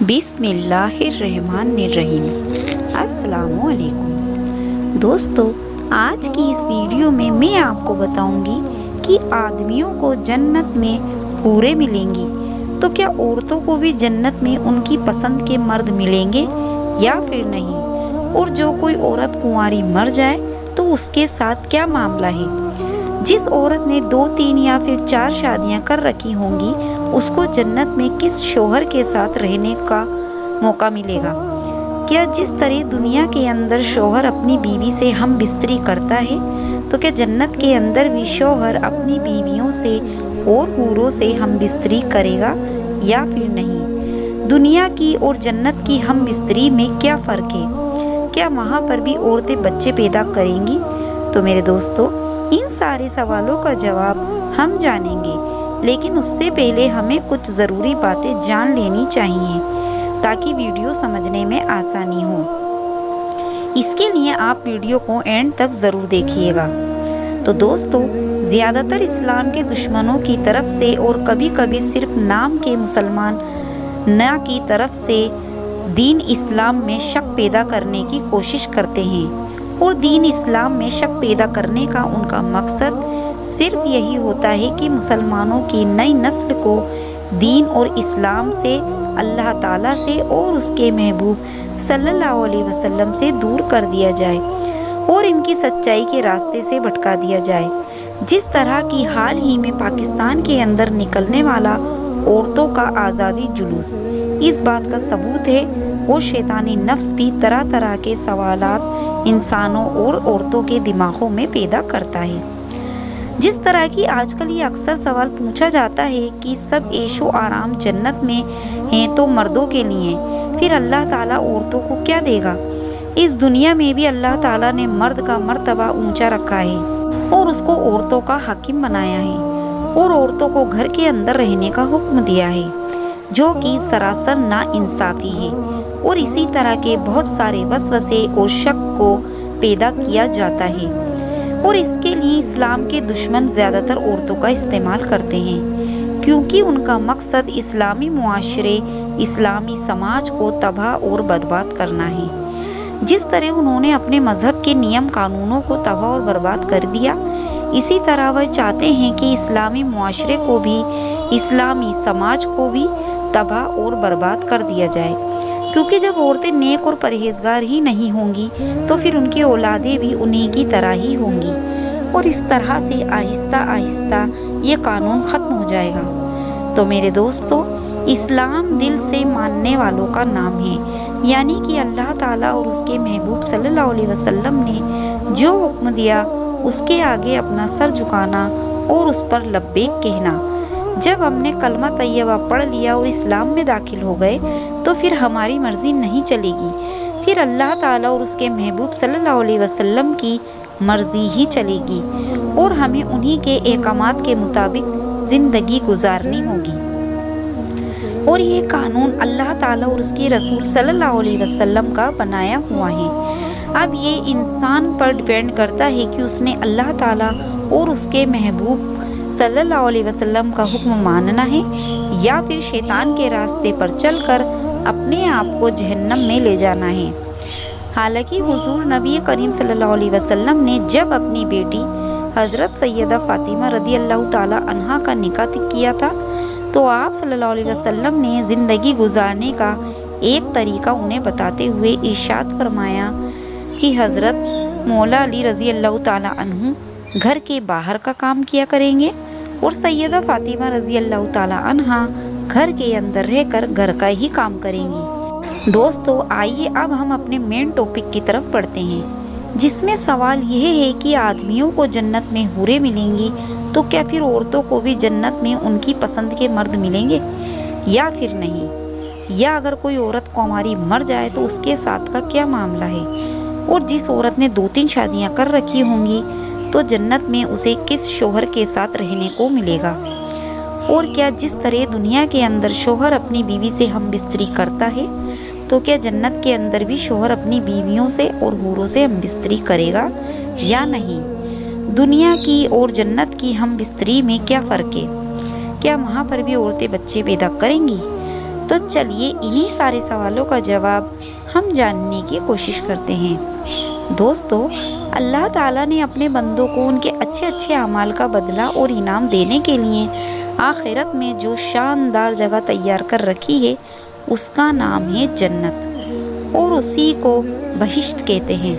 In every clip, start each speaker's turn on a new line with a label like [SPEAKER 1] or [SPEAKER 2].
[SPEAKER 1] بسم اللہ الرحمن الرحیم۔ السلام علیکم دوستو، آج کی اس ویڈیو میں آپ کو بتاؤں گی کہ آدمیوں کو جنت میں حوریں ملیں گی تو کیا عورتوں کو بھی جنت میں ان کی پسند کے مرد ملیں گے یا پھر نہیں، اور جو کوئی عورت کنواری مر جائے تو اس کے ساتھ کیا معاملہ ہے۔ جس عورت نے 2 3 یا پھر 4 شادیاں کر رکھی ہوں گی اس کو جنت میں کس شوہر کے ساتھ رہنے کا موقع ملے گا۔ کیا جس طرح دنیا کے اندر شوہر اپنی بیوی سے ہم بستری کرتا ہے تو کیا جنت کے اندر بھی شوہر اپنی بیویوں سے اور حوروں سے ہم بستری کرے گا یا پھر نہیں۔ دنیا کی اور جنت کی ہم بستری میں کیا فرق ہے؟ کیا وہاں پر بھی عورتیں بچے پیدا کریں گی؟ تو میرے دوستو، ان سارے سوالوں کا جواب ہم جانیں گے، لیکن اس سے پہلے ہمیں کچھ ضروری باتیں جان لینی چاہیے تاکہ ویڈیو سمجھنے میں آسانی ہو۔ اس کے لیے آپ ویڈیو کو اینڈ تک ضرور دیکھیے گا۔ تو دوستو، زیادہ تر اسلام کے دشمنوں کی طرف سے اور کبھی کبھی صرف نام کے مسلمان نہ کی طرف سے دین اسلام میں شک پیدا کرنے کی کوشش کرتے ہیں، اور دین اسلام میں شک پیدا کرنے کا ان کا مقصد صرف یہی ہوتا ہے کہ مسلمانوں کی نئی نسل کو دین اور اسلام سے، اللہ تعالیٰ سے اور اس کے محبوب صلی اللہ علیہ وسلم سے دور کر دیا جائے اور ان کی سچائی کے راستے سے بھٹکا دیا جائے۔ جس طرح کی حال ہی میں پاکستان کے اندر نکلنے والا عورتوں کا آزادی جلوس اس بات کا ثبوت ہے، اور شیطانی نفس بھی طرح طرح کے سوالات انسانوں اور عورتوں کے دماغوں میں پیدا کرتا ہے۔ جس طرح کی آج کل یہ اکثر سوال پوچھا جاتا ہے کہ سب عیش و آرام جنت میں ہیں تو مردوں کے لیے پھر اللہ تعالیٰ عورتوں کو کیا دے گا؟ اس دنیا میں بھی اللہ تعالیٰ نے مرد کا مرتبہ اونچا رکھا ہے اور اس کو عورتوں کا حاکم بنایا ہے، اور عورتوں کو گھر کے اندر رہنے کا حکم دیا ہے، جو کہ سراسر ناانصافی ہے، اور اسی طرح کے بہت سارے وسوسے اور شک کو پیدا کیا جاتا ہے، اور اس کے لیے اسلام کے دشمن زیادہ تر عورتوں کا استعمال کرتے ہیں، کیونکہ ان کا مقصد اسلامی معاشرے، اسلامی سماج کو تباہ اور برباد کرنا ہے۔ جس طرح انہوں نے اپنے مذہب کے نیم قانونوں کو تباہ اور برباد کر دیا، اسی طرح وہ چاہتے ہیں کہ اسلامی معاشرے کو بھی، اسلامی سماج کو بھی تباہ اور برباد کر دیا جائے، کیونکہ جب عورتیں نیک اور پرہیزگار ہی نہیں ہوں گی تو پھر ان کی اولادیں بھی انہی کی طرح ہی ہوں گی، اور اس طرح سے آہستہ آہستہ یہ قانون ختم ہو جائے گا۔ تو میرے دوستو، اسلام دل سے ماننے والوں کا نام ہے، یعنی کہ اللہ تعالیٰ اور اس کے محبوب صلی اللہ علیہ وسلم نے جو حکم دیا اس کے آگے اپنا سر جھکانا اور اس پر لبیک کہنا۔ جب ہم نے کلمہ طیبہ پڑھ لیا اور اسلام میں داخل ہو گئے تو پھر ہماری مرضی نہیں چلے گی، پھر اللہ تعالیٰ اور اس کے محبوب صلی اللہ علیہ وسلم کی مرضی ہی چلے گی، اور ہمیں انہی کے احکامات کے مطابق زندگی گزارنی ہوگی۔ اور یہ قانون اللہ تعالیٰ اور اس کے رسول صلی اللہ علیہ وسلم کا بنایا ہوا ہے۔ اب یہ انسان پر ڈیپینڈ کرتا ہے کہ اس نے اللہ تعالیٰ اور اس کے محبوب صلی اللہ علیہ وسلم کا حکم ماننا ہے یا پھر شیطان کے راستے پر چل کر اپنے آپ کو جہنم میں لے جانا ہے۔ حالانکہ حضور نبی کریم صلی اللہ علیہ وسلم نے جب اپنی بیٹی حضرت سیدہ فاطمہ رضی اللہ تعالیٰ عنہا کا نکاح کیا تھا تو آپ صلی اللہ علیہ وسلم نے زندگی گزارنے کا ایک طریقہ انہیں بتاتے ہوئے ارشاد فرمایا کہ حضرت مولا علی رضی اللہ تعالیٰ عنہ گھر کے باہر کا کام کیا کریں گے، اور سیدہ فاطمہ رضی اللہ تعالیٰ عنہا گھر کے اندر رہ کر گھر کا ہی کام کریں گی۔ دوستو، آئیے اب ہم اپنے مین ٹاپک کی طرف بڑھتے ہیں، جس میں سوال یہ ہے کہ آدمیوں کو جنت میں حوریں ملیں گی تو کیا پھر عورتوں کو بھی جنت میں ان کی پسند کے مرد ملیں گے یا پھر نہیں، یا اگر کوئی عورت کنواری مر جائے تو اس کے ساتھ کا کیا معاملہ ہے، اور جس عورت نے 2 3 شادیاں کر رکھی ہوں گی تو جنت میں اسے کس شوہر کے ساتھ رہنے کو ملے گا، اور کیا جس طرح دنیا کے اندر شوہر اپنی بیوی سے ہم بستری کرتا ہے تو کیا جنت کے اندر بھی شوہر اپنی بیویوں سے اور حوروں سے ہم بستری کرے گا یا نہیں۔ دنیا کی اور جنت کی ہم بستری میں کیا فرق ہے؟ کیا وہاں پر بھی عورتیں بچے پیدا کریں گی؟ تو چلیے انہی سارے سوالوں کا جواب ہم جاننے کی کوشش کرتے ہیں۔ دوستو، اللہ تعالیٰ نے اپنے بندوں کو ان کے اچھے اچھے اعمال کا بدلہ اور انعام دینے کے لیے آخرت میں جو شاندار جگہ تیار کر رکھی ہے اس کا نام ہے جنت، اور اسی کو بہشت کہتے ہیں۔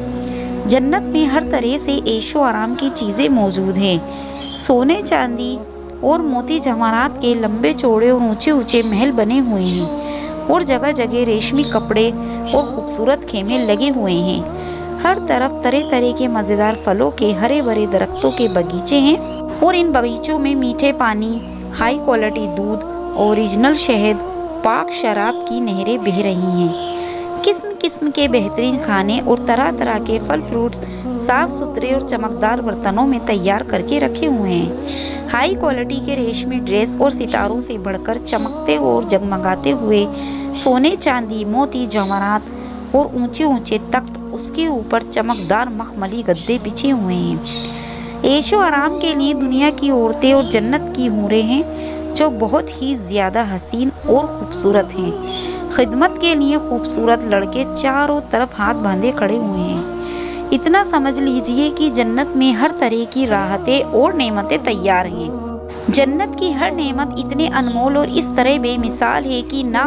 [SPEAKER 1] جنت میں ہر طرح سے عیش و آرام کی چیزیں موجود ہیں۔ سونے چاندی اور موتی جواہرات کے لمبے چوڑے اور اونچے اونچے محل بنے ہوئے ہیں، اور جگہ جگہ ریشمی کپڑے اور خوبصورت خیمے لگے ہوئے ہیں۔ ہر طرف طرح طرح کے مزیدار پھلوں کے ہرے بھرے درختوں کے باغیچے ہیں، اور ان باغیچوں میں میٹھے پانی، ہائی کوالٹی دودھ، اوریجنل شہد، پاک شراب کی نہریں بہہ رہی ہیں۔ قسم قسم کے بہترین کھانے اور طرح طرح کے پھل فروٹس صاف ستھرے اور چمکدار برتنوں میں تیار کر کے رکھے ہوئے ہیں۔ ہائی کوالٹی کے ریشمی ڈریس اور ستاروں سے بڑھ کر چمکتے اور جگمگاتے ہوئے سونے چاندی موتی جواہرات اور اونچے اونچے تخت، اس کے اوپر چمکدار مخملی گدے بچھے ہوئے ہیں۔ عیش و آرام کے لیے دنیا کی عورتیں اور جنت کی حوریں ہیں جو بہت ہی زیادہ حسین اور خوبصورت ہیں۔ خدمت کے لیے خوبصورت لڑکے چاروں طرف ہاتھ باندھے کھڑے ہوئے ہیں۔ اتنا سمجھ لیجئے کہ جنت میں ہر طرح کی راحتیں اور نعمتیں تیار ہیں۔ جنت کی ہر نعمت اتنے انمول اور اس طرح بے مثال ہے کہ نہ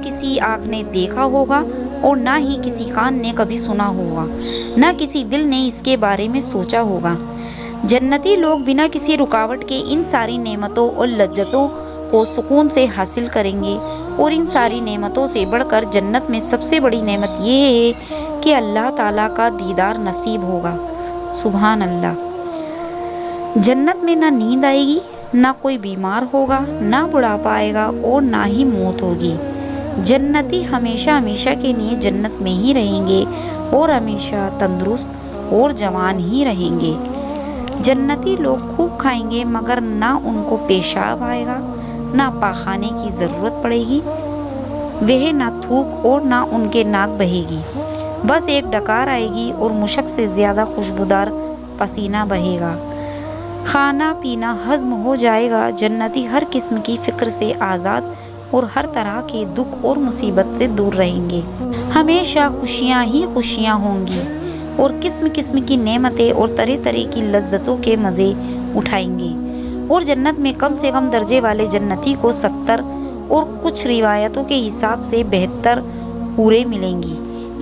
[SPEAKER 1] کسی آنکھ نے دیکھا ہوگا اور نہ ہی کسی کان نے کبھی سنا ہوگا، نہ کسی دل نے اس کے بارے میں سوچا ہوگا۔ جنتی لوگ بنا کسی رکاوٹ کے ان ساری نعمتوں اور لذتوں کو سکون سے حاصل کریں گے، اور ان ساری نعمتوں سے بڑھ کر جنت میں سب سے بڑی نعمت یہ ہے کہ اللہ تعالیٰ کا دیدار نصیب ہوگا۔ سبحان اللہ۔ جنت میں نہ نیند آئے گی، نہ کوئی بیمار ہوگا، نہ بڑھاپا آئے گا اور نہ ہی موت ہوگی۔ جنتی ہمیشہ ہمیشہ کے لیے جنت میں ہی رہیں گے اور ہمیشہ تندرست اور جوان ہی رہیں گے۔ جنتی لوگ خوب کھائیں گے مگر نہ ان کو پیشاب آئے گا، نہ پاخانے کی ضرورت پڑے گی، وہ نہ تھوک اور نہ ان کے ناک بہے گی، بس ایک ڈکار آئے گی اور مشک سے زیادہ خوشبودار پسینہ بہے گا۔ کھانا پینا ہضم ہو جائے گا۔ جنتی ہر قسم کی فکر سے آزاد اور ہر طرح کے دکھ اور مصیبت سے دور رہیں گے۔ ہمیشہ خوشیاں ہی خوشیاں ہوں گی اور قسم قسم کی نعمتیں اور طرح طرح کی لذتوں کے مزے اٹھائیں گے۔ اور جنت میں کم سے کم درجے والے جنتی کو 70 اور کچھ روایتوں کے حساب سے 72 حوریں ملیں گی۔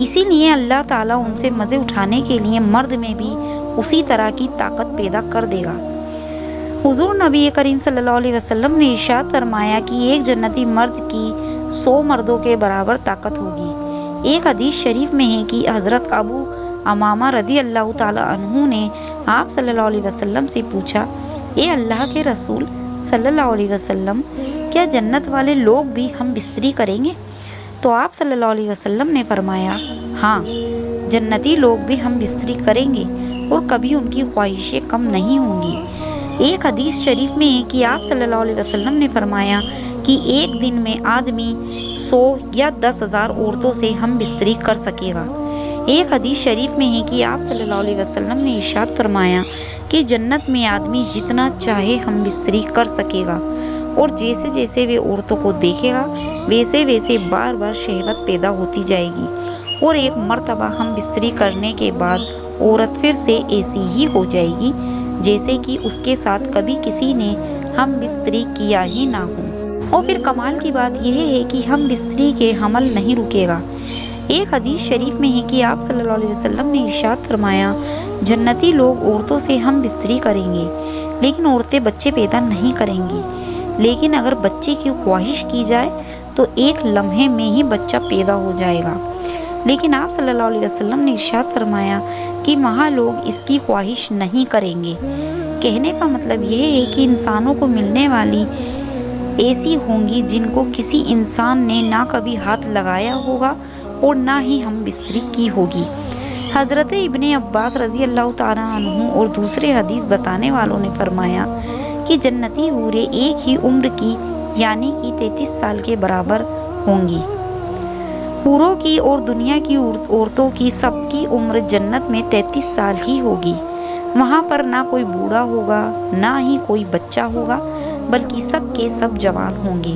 [SPEAKER 1] اسی لیے اللہ تعالیٰ ان سے مزے اٹھانے کے لیے مرد میں بھی اسی طرح کی طاقت پیدا کر دے گا۔ حضور نبی کریم صلی اللہ علیہ وسلم نے ارشاد فرمایا کہ ایک جنتی مرد کی 100 مردوں کے برابر طاقت ہوگی۔ ایک حدیث شریف میں ہے کہ حضرت ابو امامہ رضی اللہ تعالیٰ عنہ نے آپ صلی اللہ علیہ وسلم سے پوچھا، اے اللہ کے رسول صلی اللہ علیہ وسلم، کیا جنت والے لوگ بھی ہم بستری کریں گے؟ تو آپ صلی اللہ علیہ وسلم نے فرمایا، ہاں، جنتی لوگ بھی ہم بستری کریں گے اور کبھی ان کی خواہشیں کم نہیں ہوں گی۔ ایک حدیث شریف میں ہے کہ آپ صلی اللہ علیہ وسلم نے فرمایا کہ ایک دن میں آدمی 100 یا 10,000 عورتوں سے ہم بستری کر سکے گا۔ ایک حدیث شریف میں ہے کہ آپ صلی اللہ علیہ وسلم نے ارشاد فرمایا کہ جنت میں آدمی جتنا چاہے ہم بستری کر سکے گا، اور جیسے جیسے وہ عورتوں کو دیکھے گا ویسے ویسے بار بار شہوت پیدا ہوتی جائے گی، اور ایک مرتبہ ہم بستری کرنے کے بعد عورت پھر سے ایسی ہی ہو جائے گی جیسے کہ اس کے ساتھ کبھی کسی نے ہم بستری کیا ہی نہ ہو۔ اور پھر کمال کی بات یہ ہے کہ ہم بستری کے حمل نہیں رکے گا۔ ایک حدیث شریف میں ہے کہ آپ صلی اللہ علیہ وسلم نے ارشاد فرمایا، جنتی لوگ عورتوں سے ہم بستری کریں گے لیکن عورتیں بچے پیدا نہیں کریں گی، لیکن اگر بچے کی خواہش کی جائے تو ایک لمحے میں ہی بچہ پیدا ہو جائے گا۔ لیکن آپ صلی اللہ علیہ وسلم نے ارشاد فرمایا کہ وہاں لوگ اس کی خواہش نہیں کریں گے۔ کہنے کا مطلب یہ ہے کہ انسانوں کو ملنے والی ایسی ہوں گی جن کو کسی انسان نے نہ کبھی ہاتھ لگایا ہوگا اور نہ ہی ہم بستری کی ہوگی۔ حضرت ابن عباس رضی اللہ تعالیٰ عنہ اور دوسرے حدیث بتانے والوں نے فرمایا کہ جنتی حوریں ایک ہی عمر کی یعنی کہ 33 سال کے برابر ہوں گی۔ حوروں کی اور دنیا کی عورتوں کی سب کی عمر جنت میں 33 سال ہی ہوگی۔ وہاں پر نہ کوئی بوڑھا ہوگا نہ ہی کوئی بچہ ہوگا، بلکہ سب کے سب جوان ہوں گے۔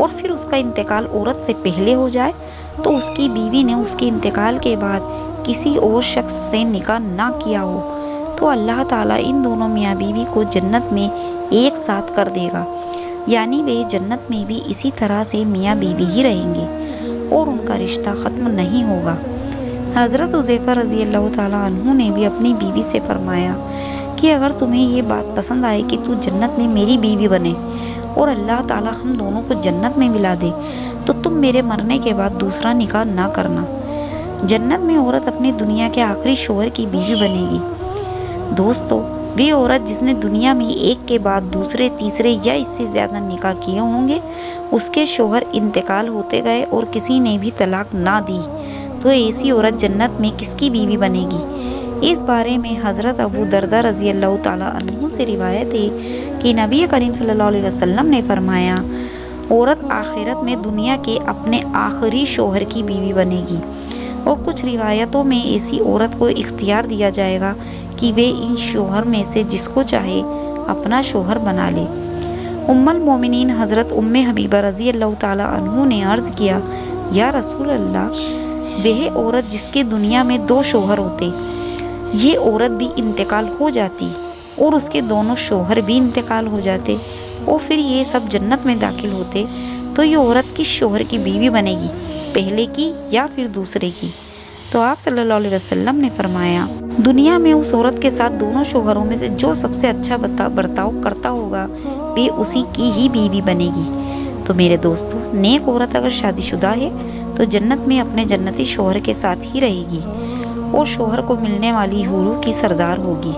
[SPEAKER 1] اور پھر اس کا انتقال عورت سے پہلے ہو جائے تو اس کی بیوی نے اس کے انتقال کے بعد کسی اور شخص سے نکاح نہ کیا ہو تو اللہ تعالیٰ ان دونوں میاں بیوی کو جنت میں ایک ساتھ کر دے گا، یعنی وہ جنت میں بھی اسی طرح سے میاں بیوی ہی رہیں گے اور ان کا رشتہ ختم نہیں ہوگا۔ حضرت حذیفہ رضی اللہ تعالیٰ عنہ نے بھی اپنی بیوی سے فرمایا کہ اگر تمہیں یہ بات پسند آئے کہ تو جنت میں میری بیوی بنے اور اللہ تعالیٰ ہم دونوں کو جنت میں ملا دے تو تم میرے مرنے کے بعد دوسرا نکاح نہ کرنا۔ جنت میں عورت اپنی دنیا کے آخری شوہر کی بیوی بنے گی۔ دوستو، وہ عورت جس نے دنیا میں ایک کے بعد دوسرے، تیسرے یا اس سے زیادہ نکاح کیے ہوں گے، اس کے شوہر انتقال ہوتے گئے اور کسی نے بھی طلاق نہ دی، تو ایسی عورت جنت میں کس کی بیوی بنے گی؟ اس بارے میں حضرت ابو درداء رضی اللہ تعالیٰ عنہ سے روایت ہے کہ نبی کریم صلی اللہ علیہ وسلم نے فرمایا، عورت آخرت میں دنیا کے اپنے آخری شوہر کی بیوی بنے گی، اور کچھ روایتوں میں ایسی عورت کو اختیار دیا جائے گا کہ وہ ان شوہر میں سے جس کو چاہے اپنا شوہر بنا لے۔ ام المومنین حضرت ام حبیبہ رضی اللہ تعالیٰ عنہ نے عرض کیا، یا رسول اللہ، وہ عورت جس کے دنیا میں 2 شوہر ہوتے، یہ عورت بھی انتقال ہو جاتی اور اس کے دونوں شوہر بھی انتقال ہو جاتے اور پھر یہ سب جنت میں داخل ہوتے، تو یہ عورت کس شوہر کی بیوی بنے گی، پہلے کی یا پھر دوسرے کی؟ تو آپ صلی اللہ علیہ وسلم نے فرمایا، دنیا میں اس عورت کے ساتھ دونوں شوہروں میں سے جو سب سے اچھا برتاؤ کرتا ہوگا وہ اسی کی ہی بیوی بنے گی۔ تو میرے دوستو، نیک عورت اگر شادی شدہ ہے تو جنت میں اپنے جنتی شوہر کے ساتھ ہی رہے گی اور شوہر کو ملنے والی حوروں کی سردار ہوگی۔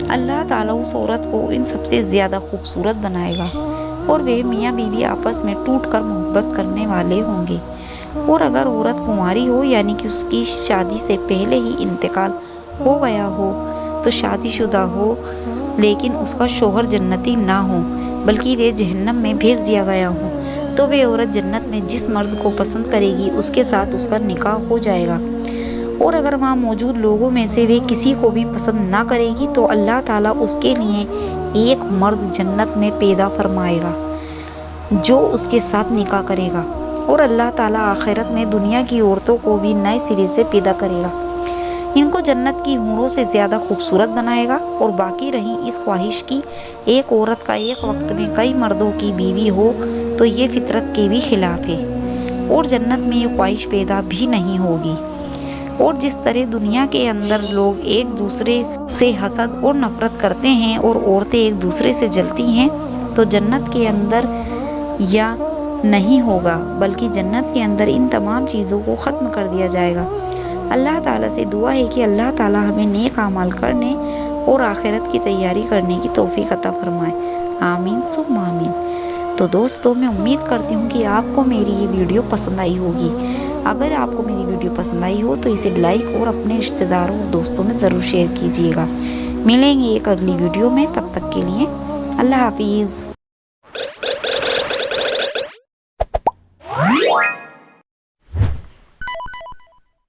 [SPEAKER 1] اللہ تعالیٰ اس عورت کو ان سب سے زیادہ خوبصورت بنائے گا اور وہ میاں بیوی آپس میں ٹوٹ کر محبت کرنے والے ہوں گے۔ اور اگر عورت کنواری ہو، یعنی کہ اس کی شادی سے پہلے ہی انتقال ہو گیا ہو، تو شادی شدہ ہو لیکن اس کا شوہر جنتی نہ ہو بلکہ وہ جہنم میں بھیج دیا گیا ہو، تو وہ عورت جنت میں جس مرد کو پسند کرے گی اس کے ساتھ اس کا نکاح ہو جائے گا، اور اگر وہاں موجود لوگوں میں سے وہ کسی کو بھی پسند نہ کرے گی تو اللہ تعالیٰ اس کے لیے ایک مرد جنت میں پیدا فرمائے گا جو اس کے ساتھ نکاح کرے گا، اور اللہ تعالیٰ آخرت میں دنیا کی عورتوں کو بھی نئے سرے سے پیدا کرے گا، ان کو جنت کی حوروں سے زیادہ خوبصورت بنائے گا، اور باقی رہی اس خواہش کی ایک عورت کا ایک وقت میں کئی مردوں کی بیوی ہو تو یہ فطرت کے بھی خلاف ہے، اور جنت میں یہ خواہش پیدا بھی نہیں ہوگی۔ اور جس طرح دنیا کے اندر لوگ ایک دوسرے سے حسد اور نفرت کرتے ہیں اور عورتیں ایک دوسرے سے جلتی ہیں، تو جنت کے اندر یا نہیں ہوگا، بلکہ جنت کے اندر ان تمام چیزوں کو ختم کر دیا جائے گا۔ اللہ تعالیٰ سے دعا ہے کہ اللہ تعالیٰ ہمیں نیک اعمال کرنے اور آخرت کی تیاری کرنے کی توفیق عطا فرمائے، آمین ثم آمین۔ تو دوستو، میں امید کرتی ہوں کہ آپ کو میری یہ ویڈیو پسند آئی ہوگی۔ اگر آپ کو میری ویڈیو پسند آئی ہو تو اسے لائک اور اپنے رشتہ داروں اور دوستوں میں ضرور شیئر کیجیے گا۔ ملیں گے ایک اگلی ویڈیو میں، تب تک کے لیے اللہ حافظ۔